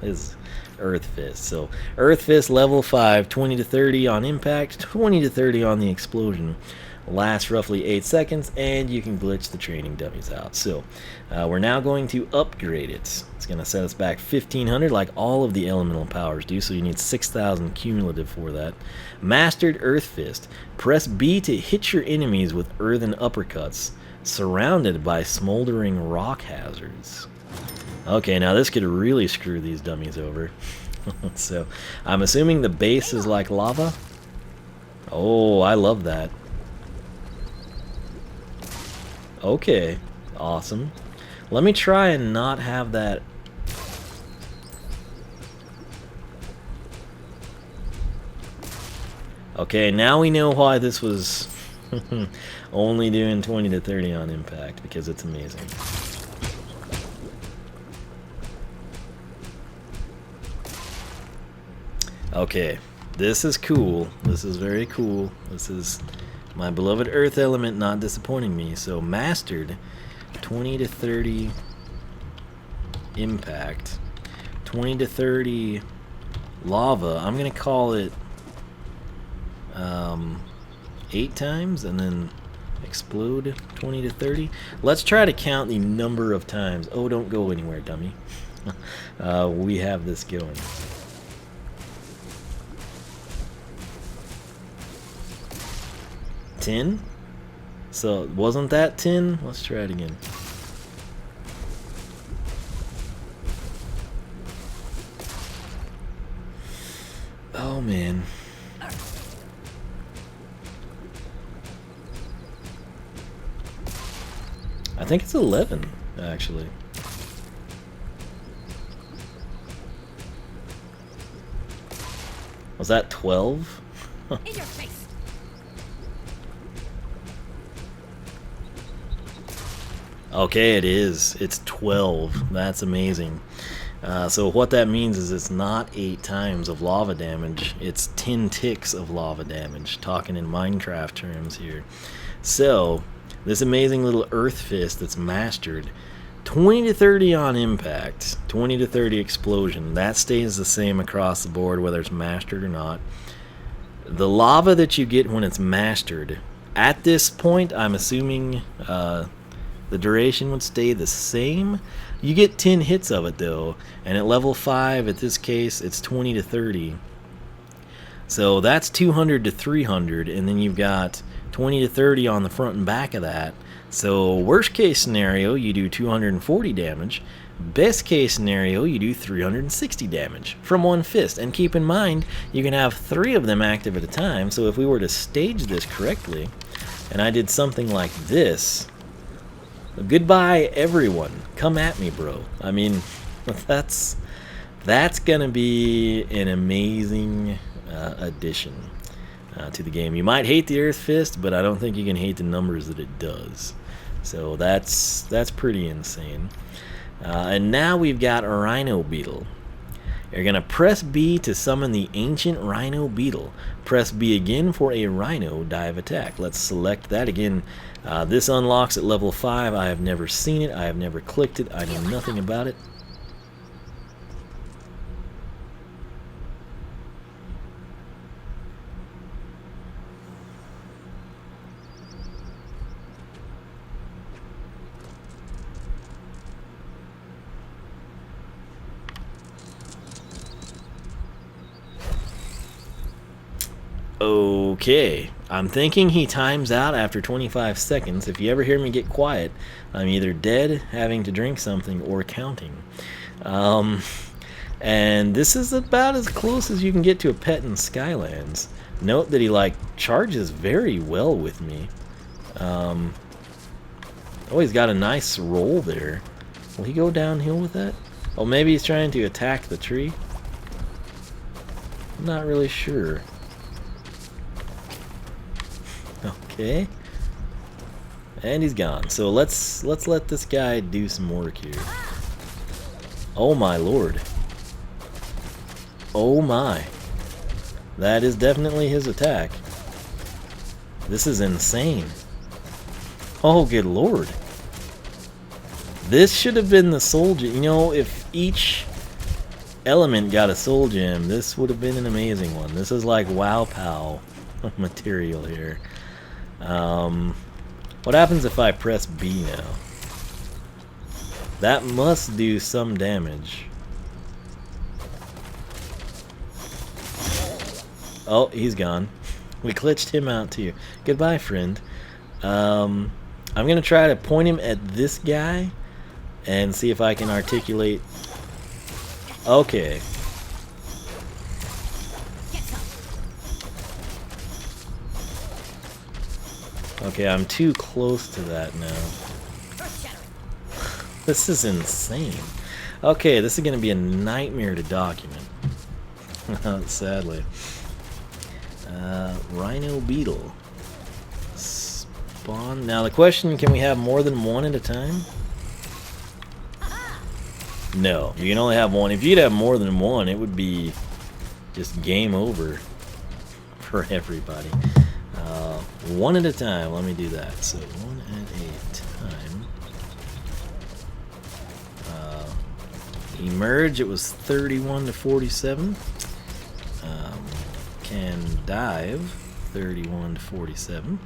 is Earth Fist. So Earth Fist level 5, 20 to 30 on impact, 20 to 30 on the explosion. Lasts roughly 8 seconds, and you can glitch the training dummies out. So we're now going to upgrade it. It's going to set us back 1500 like all of the elemental powers do, so you need 6,000 cumulative for that. Mastered Earth Fist. Press B to hit your enemies with earthen uppercuts, surrounded by smoldering rock hazards. Okay, now this could really screw these dummies over. So I'm assuming the base is like lava. Oh, I love that. Okay, awesome. Let me try and not have that. Okay, now we know why this was only doing 20 to 30 on impact, because it's amazing. Okay, this is cool. This is very cool. This is my beloved Earth Element not disappointing me. So mastered 20 to 30 impact, 20 to 30 lava. I'm gonna call it 8 times, and then explode 20 to 30. Let's try to count the number of times. Oh, don't go anywhere, dummy. We have this going. $10? So wasn't that 10? Let's try it again. Oh man. I think it's 11 actually. Was that 12? In your face. Okay, it is. It's 12. That's amazing. So what that means is it's not 8 times of lava damage. It's 10 ticks of lava damage, talking in Minecraft terms here. So, this amazing little Earth Fist that's mastered, 20 to 30 on impact, 20 to 30 explosion. That stays the same across the board whether it's mastered or not. The lava that you get when it's mastered, at this point, I'm assuming the duration would stay the same. You get 10 hits of it though, and at level 5, at this case, it's 20 to 30. So that's 200 to 300, and then you've got 20 to 30 on the front and back of that. So worst case scenario, you do 240 damage. Best case scenario, you do 360 damage from one fist. And keep in mind, you can have 3 of them active at a time. So if we were to stage this correctly, and I did something like this, goodbye everyone, come at me, bro. I mean, that's gonna be an amazing addition to the game. You might hate the Earth Fist, but I don't think you can hate the numbers that it does. So that's pretty insane. And now we've got a Rhino Beetle. You're going to press B to summon the Ancient Rhino Beetle. Press B again for a Rhino dive attack. Let's select that again. This unlocks at level 5. I have never seen it. I have never clicked it. I know nothing about it. Okay, I'm thinking he times out after 25 seconds. If you ever hear me get quiet, I'm either dead, having to drink something, or counting. And this is about as close as you can get to a pet in Skylands. Note that he charges very well with me. Oh, he's got a nice roll there. Will he go downhill with that? Oh, maybe he's trying to attack the tree. I'm not really sure. Okay, and he's gone. So let's let this guy do some work here. Oh my lord! Oh my! That is definitely his attack. This is insane. Oh good lord! This should have been the soul gem. You know, if each element got a soul gem, this would have been an amazing one. This is like Wow Pow material here. What happens if I press B now? That must do some damage. Oh, he's gone. We glitched him out too. Goodbye, friend. I'm gonna try to point him at this guy and see if I can articulate. Okay. Okay, I'm too close to that now. This is insane. Okay, this is going to be a nightmare to document. Sadly. Rhino Beetle. Spawn. Now the question, can we have more than one at a time? No, you can only have one. If you'd have more than one, it would be just game over for everybody. One at a time. Let me do that. So one at a time. Emerge. It was 31 to 47. Can dive 31 to 47.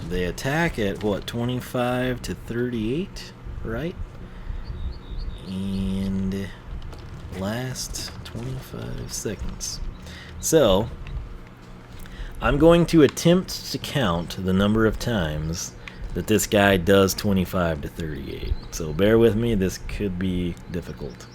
They attack at what, 25 to 38, right? And last 25 seconds. So I'm going to attempt to count the number of times that this guy does 25 to 38. So bear with me, this could be difficult.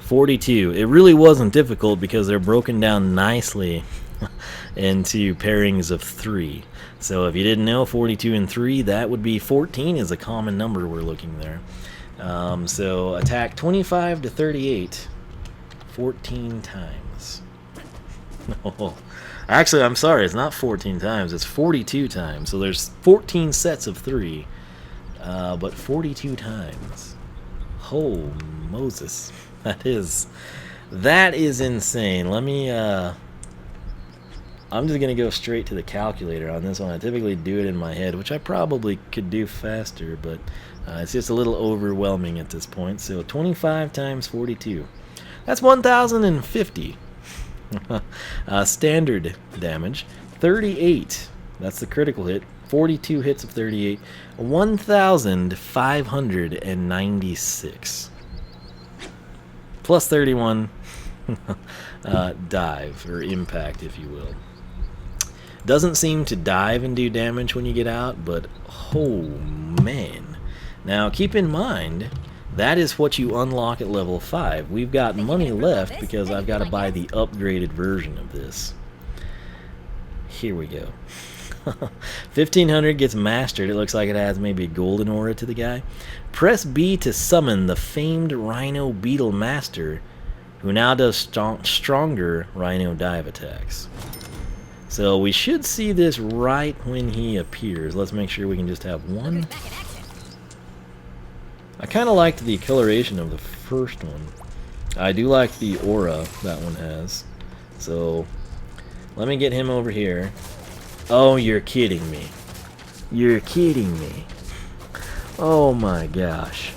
42. It really wasn't difficult because they're broken down nicely into pairings of 3. So if you didn't know, 42 and 3, that would be 14 is a common number we're looking there. So attack 25 to 38, 14 times. No, actually, I'm sorry, it's not 14 times, it's 42 times. So there's 14 sets of 3, but 42 times. Oh, Moses. That is insane. Let me, I'm just going to go straight to the calculator on this one. I typically do it in my head, which I probably could do faster, but it's just a little overwhelming at this point. So 25 times 42. That's 1,050. Standard damage. 38. That's the critical hit. 42 hits of 38. 1,596. Plus 31 dive, or impact, if you will. Doesn't seem to dive and do damage when you get out, but oh man. Now keep in mind, that is what you unlock at level 5. We've got money left because I've got to buy the upgraded version of this. Here we go. 1500 gets mastered. It looks like it has maybe a golden aura to the guy. Press B to summon the famed Rhino Beetle Master, who now does stronger Rhino dive attacks. So we should see this right when he appears. Let's make sure we can just have one. I kind of liked the coloration of the first one. I do like the aura that one has. So let me get him over here. Oh, you're kidding me. You're kidding me. Oh my gosh.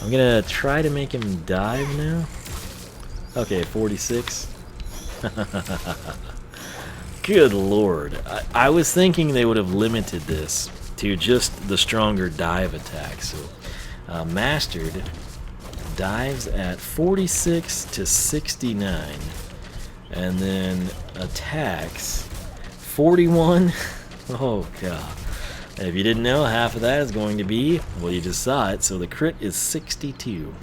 I'm gonna try to make him dive now. Okay, 46. Good lord. I was thinking they would have limited this to just the stronger dive attack. So, mastered dives at 46 to 69. And then attacks 41. Oh god. And if you didn't know, half of that is going to be, well, you just saw it, so the crit is 62.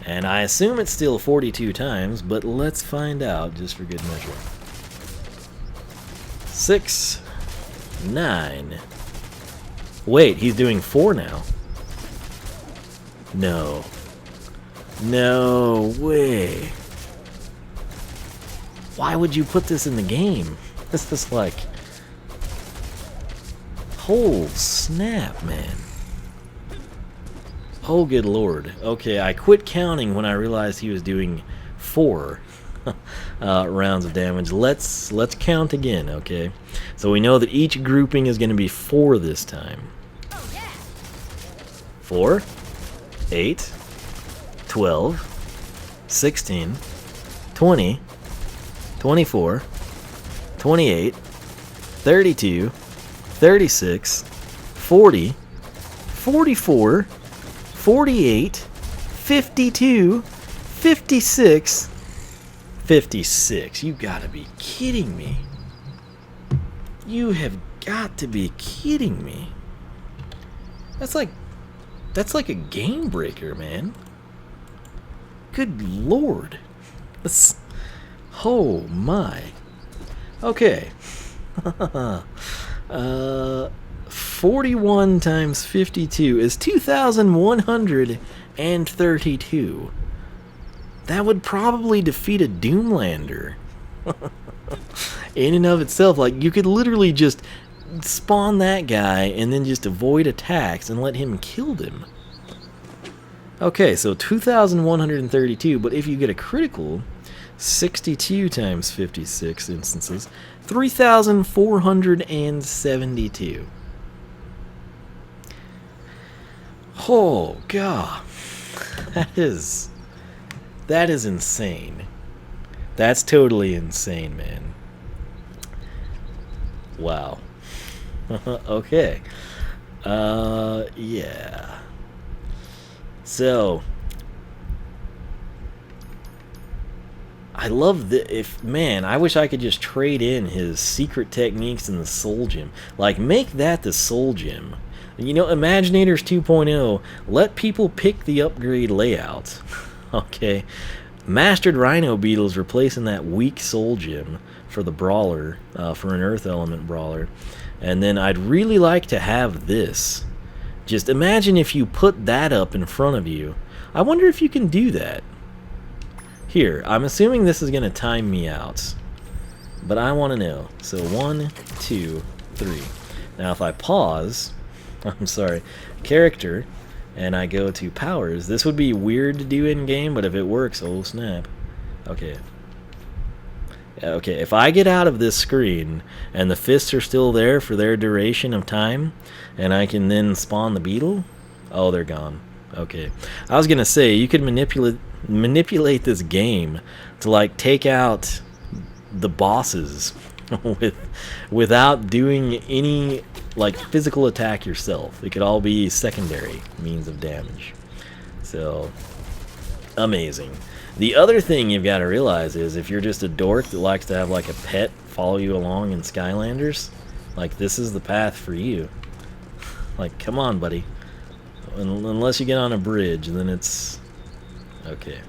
And I assume it's still 42 times, but let's find out just for good measure. 6, 9. Wait, he's doing 4 now. No. No way. Why would you put this in the game? This is like... Oh, snap, man. Oh, good lord. Okay, I quit counting when I realized he was doing 4 rounds of damage. Let's count again, okay? So we know that each grouping is going to be 4 this time. 4, 8, 12, 16, 20, 24, 28, 32, 36, 40, 44, 48, 52, 56, 56. You gotta be kidding me. You have got to be kidding me. That's like a game breaker, man. Good lord. That's, oh my. Okay. 41 times 52 is 2,132. That would probably defeat a Doomlander. In and of itself, like, you could literally just spawn that guy and then just avoid attacks and let him kill them. Okay, so 2,132, but if you get a critical, 62 times 56 instances, 3,472. Oh god, that is insane. That's totally insane, man. Wow. Okay. Yeah. So I love the man, I wish I could just trade in his secret techniques in the soul gem. Like, make that the soul gem. You know, Imaginators 2.0, let people pick the upgrade layout. Okay. Mastered Rhino Beetles replacing that weak Soul Gem for the Brawler, for an Earth Element Brawler. And then I'd really like to have this. Just imagine if you put that up in front of you. I wonder if you can do that. Here, I'm assuming this is going to time me out. But I want to know. So 1, 2, 3. Now if I pause, I'm sorry, character, and I go to powers, this would be weird to do in game, but if it works, oh snap. Okay. Okay, if I get out of this screen and the fists are still there for their duration of time, and I can then spawn the beetle, oh, they're gone. Okay. I was gonna say you could manipulate this game to like take out the bosses without doing any like physical attack yourself. It could all be secondary means of damage. So amazing. The other thing you've got to realize is if you're just a dork that likes to have like a pet follow you along in Skylanders, like this is the path for you. Like come on buddy. Unless you get on a bridge, then it's okay.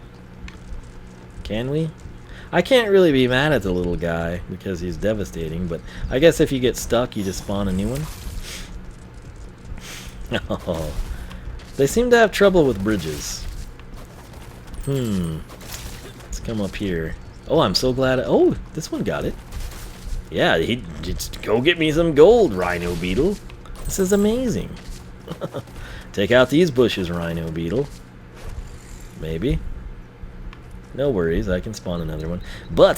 Can we? I can't really be mad at the little guy because he's devastating, but I guess if you get stuck, you just spawn a new one. Oh, they seem to have trouble with bridges. Let's come up here. Oh, I'm so glad. Oh, this one got it. Yeah, he just go get me some gold, Rhino Beetle. This is amazing. Take out these bushes, Rhino Beetle. Maybe. No worries, I can spawn another one. But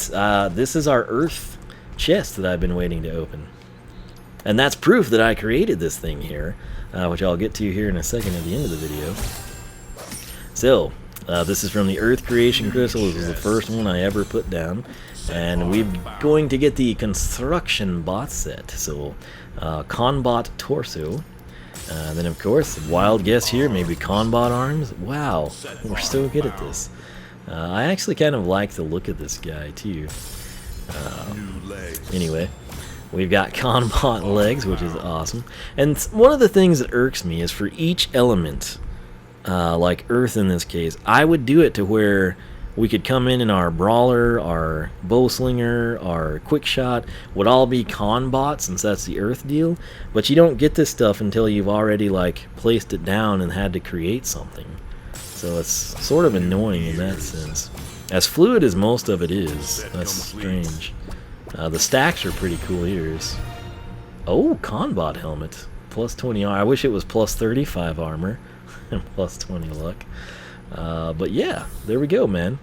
this is our Earth chest that I've been waiting to open. And that's proof that I created this thing here, which I'll get to here in a second at the end of the video. So, this is from the Earth Creation Crystal. This was the first one I ever put down. And we're going to get the Construction Bot set. So, Conbot Torso. Then, of course, wild guess here, maybe Conbot Arms. Wow, we're so good at this. I actually kind of like the look of this guy too. Anyway, we've got Conbot legs, which is awesome. And one of the things that irks me is for each element, like Earth in this case, I would do it to where we could come in our Brawler, our Bowslinger, our Quickshot would all be Conbot since that's the Earth deal. But you don't get this stuff until you've already like placed it down and had to create something. So it's sort of annoying in that sense. As fluid as most of it is, that's strange. The stacks are pretty cool ears. Oh, Conbot helmet. Plus 20 armor. I wish it was plus 35 armor and plus 20 luck. But yeah, there we go, man.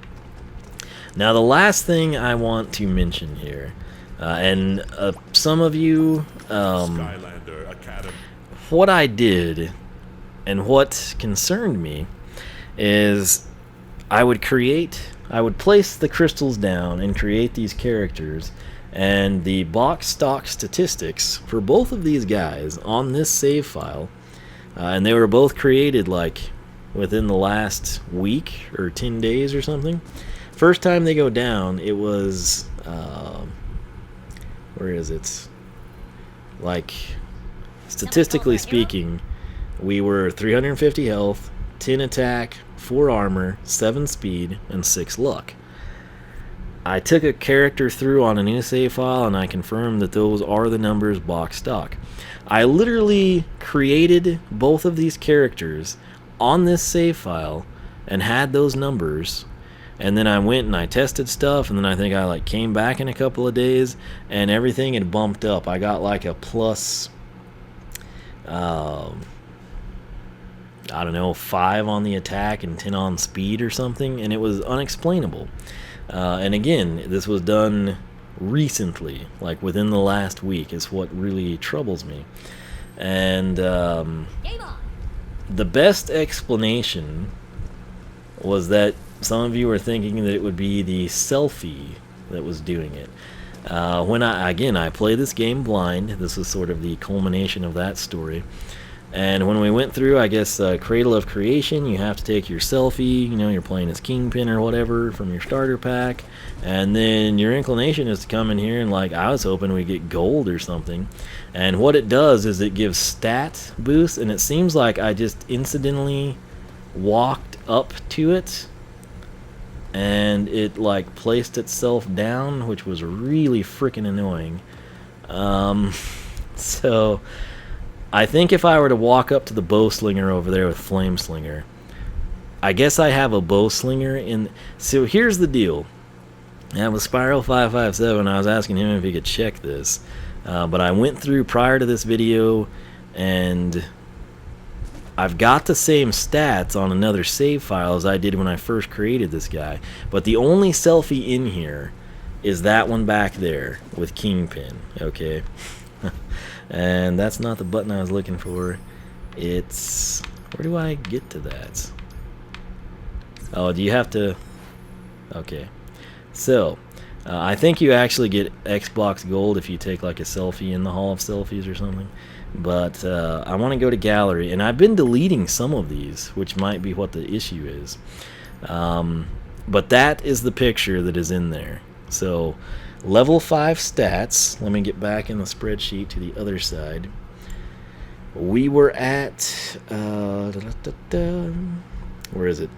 Now the last thing I want to mention here, and some of you, what I did and what concerned me is I would place the crystals down and create these characters, and the box stock statistics for both of these guys on this save file, and they were both created like within the last week or 10 days or something. First time they go down, it was where is it? Like statistically speaking, we were 350 health, 10 attack, 4 armor, 7 speed, and 6 luck. I took a character through on a new save file and I confirmed that those are the numbers box stock. I literally created both of these characters on this save file and had those numbers, and then I went and I tested stuff, and then I think I like came back in a couple of days and everything had bumped up. I got like a plus I don't know, 5 on the attack and 10 on speed or something, and it was unexplainable. And again, this was done recently, like within the last week, is what really troubles me. And the best explanation was that some of you were thinking that it would be the selfie that was doing it. When I play this game blind, this was sort of the culmination of that story. And when we went through, I guess, Cradle of Creation, you have to take your selfie, you know, you're playing as Kingpin or whatever from your starter pack, and then your inclination is to come in here and, like, I was hoping we'd get gold or something. And what it does is it gives stat boosts, and it seems like I just incidentally walked up to it and it like placed itself down, which was really freaking annoying. So I think if I were to walk up to the bow slinger over there with flame slinger, I guess I have a bow slinger in. So here's the deal. That was Spiral557. I was asking him if he could check this, but I went through prior to this video, and I've got the same stats on another save file as I did when I first created this guy, but the only selfie in here is that one back there with Kingpin, okay? And that's not the button I was looking for. It's... where do I get to that? Oh, do you have to... okay. So, I think you actually get Xbox Gold if you take like a selfie in the Hall of Selfies or something. But I want to go to Gallery, and I've been deleting some of these, which might be what the issue is. But that is the picture that is in there. So, level 5 stats. Let me get back in the spreadsheet to the other side. We were at... where is it?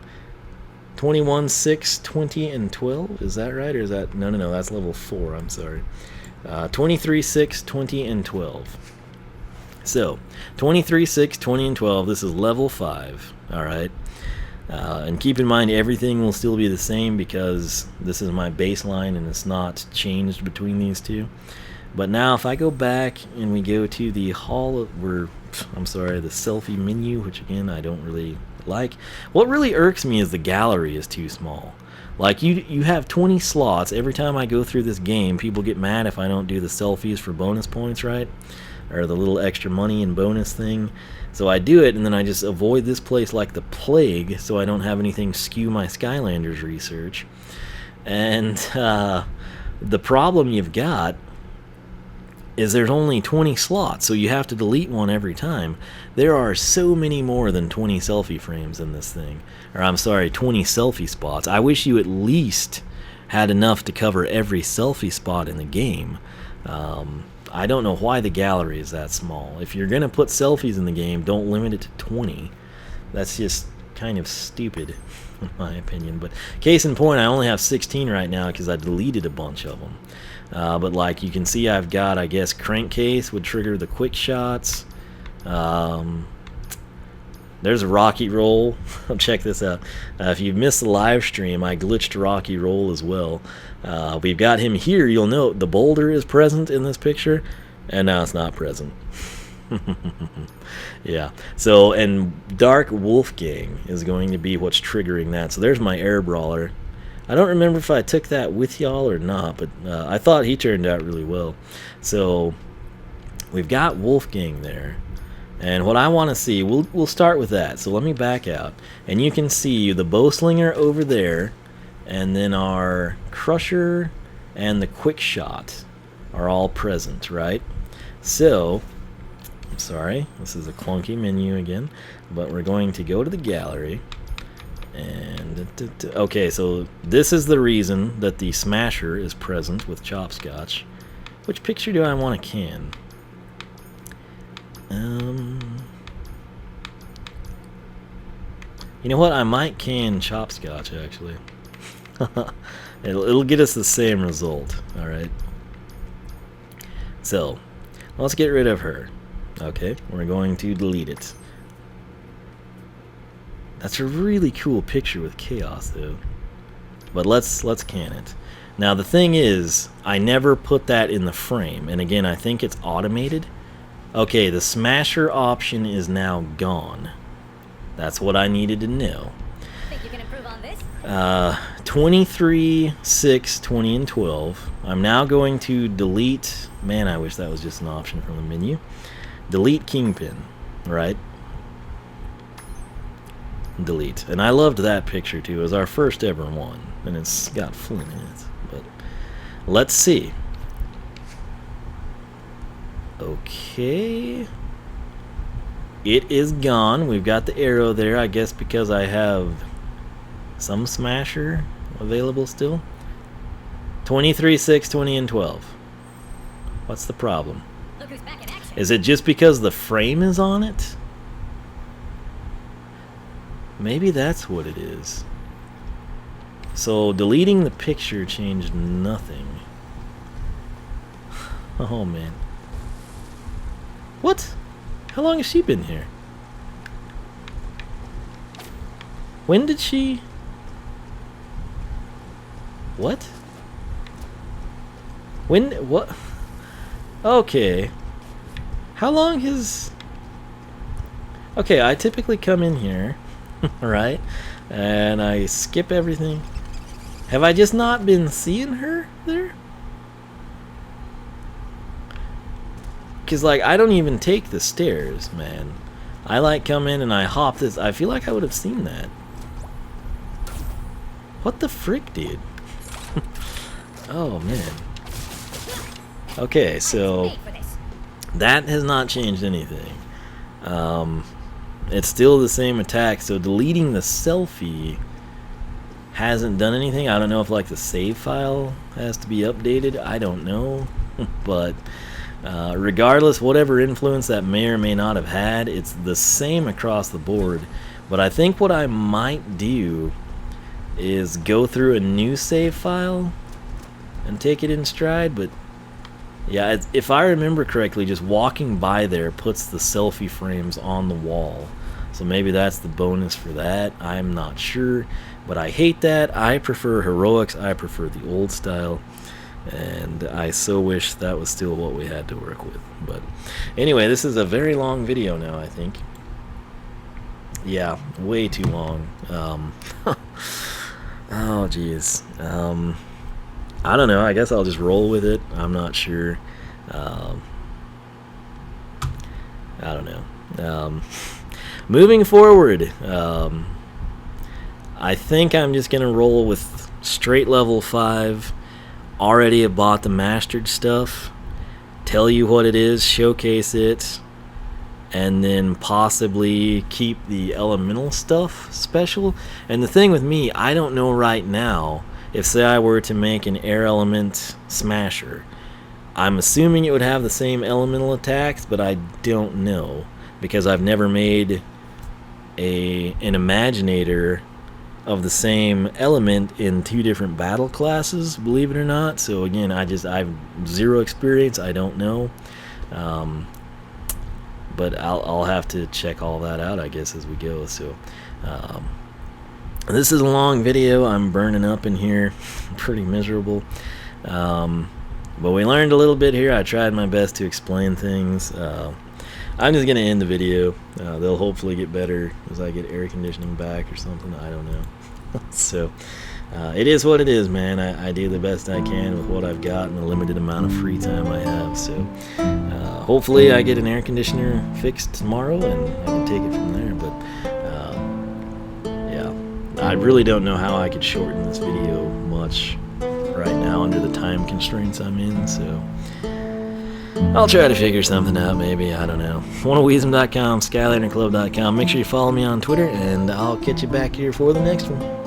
21, 6, 20, and 12? Is that right? Or is that... no, that's level 4. I'm sorry. 23, 6, 20, and 12. So, 23, 6, 20, and 12, this is level 5, alright? And keep in mind, everything will still be the same because this is my baseline and it's not changed between these two. But now, if I go back and we go to the the selfie menu, which again, I don't really like. What really irks me is the gallery is too small. Like, you have 20 slots. Every time I go through this game, people get mad if I don't do the selfies for bonus points, right? Or the little extra money and bonus thing. So I do it, and then I just avoid this place like the plague, so I don't have anything skew my Skylanders research. And the problem you've got is there's only 20 slots, so you have to delete one every time. There are so many more than 20 selfie frames in this thing. Or I'm sorry, 20 selfie spots. I wish you at least had enough to cover every selfie spot in the game. I don't know why the gallery is that small. If you're going to put selfies in the game, don't limit it to 20. That's just kind of stupid, in my opinion. But case in point, I only have 16 right now because I deleted a bunch of them. But like you can see, I've got, I guess, Crankcase would trigger the quick shots. There's a Rocky Roll. Check this out. If you missed the live stream, I glitched Rocky Roll as well. We've got him here. You'll note the boulder is present in this picture, and now it's not present. Yeah. So, and Dark Wolfgang is going to be what's triggering that. So there's my air brawler. I don't remember if I took that with y'all or not, but I thought he turned out really well. So we've got Wolfgang there. And what I want to see, we'll start with that. So let me back out. And you can see the bowslinger over there, and then our crusher and the quick shot are all present, right? So, I'm sorry, this is a clunky menu again, but we're going to go to the gallery. And okay, so this is the reason that the smasher is present with Chopscotch. Which picture do I want to can? You know what? I might can Chopscotch actually. It'll get us the same result. All right. So let's get rid of her. Okay, we're going to delete it. That's a really cool picture with chaos, though. But let's can it. Now the thing is, I never put that in the frame, and again, I think it's automated. Okay, the smasher option is now gone. That's what I needed to know. Think you can improve on this? 23, 6, 20, and 12. I'm now going to delete... Man, I wish that was just an option from the menu. Delete Kingpin, right? Delete. And I loved that picture, too. It was our first ever one. And it's got Flynn in it. But let's see. Okay. It is gone. We've got the arrow there, I guess because I have some smasher available still. 23, 6, 20, and 12. What's the problem? Look who's back in action. Is it just because the frame is on it? Maybe that's what it is. So deleting the picture changed nothing. Oh man. What? How long has she been here? When did she... What? When... What? Okay. How long has... Okay, I typically come in here, right? And I skip everything. Have I just not been seeing her there? Because, like, I don't even take the stairs, man. I, like, come in and I hop this. I feel like I would have seen that. What the frick, dude? Oh, man. Okay, so that has not changed anything. It's still the same attack, so deleting the selfie hasn't done anything. I don't know if, like, the save file has to be updated. I don't know. But regardless, whatever influence that may or may not have had, it's the same across the board. But I think what I might do is go through a new save file and take it in stride. But yeah, if I remember correctly, just walking by there puts the selfie frames on the wall. So maybe that's the bonus for that. I'm not sure, but I hate that. I prefer heroics. I prefer the old style, and I so wish that was still what we had to work with. But anyway, this is a very long video now, I think. Yeah, way too long. Oh geez. I don't know. I guess I'll just roll with it. I'm not sure. I don't know. Moving forward, I think I'm just gonna roll with straight level 5. Already have bought the mastered stuff. Tell you what it is, showcase it, and then possibly keep the elemental stuff special. And the thing with me, I don't know right now if, say, I were to make an air element smasher. I'm assuming it would have the same elemental attacks, but I don't know because I've never made an Imaginator of the same element in 2 different battle classes, believe it or not. So again, I have zero experience. I don't know. But I'll have to check all that out, I guess, as we go. So this is a long video. I'm burning up in here. Pretty miserable. But we learned a little bit here. I tried my best to explain things. I'm just going to end the video. They'll hopefully get better as I get air conditioning back or something. I don't know. So it is what it is, man. I do the best I can with what I've got and the limited amount of free time I have. So hopefully I get an air conditioner fixed tomorrow and I can take it from there. But yeah, I really don't know how I could shorten this video much right now under the time constraints I'm in. So I'll try to figure something out, maybe. I don't know. Wiisdom.com, SkylanderClub.com. Make sure you follow me on Twitter, and I'll catch you back here for the next one.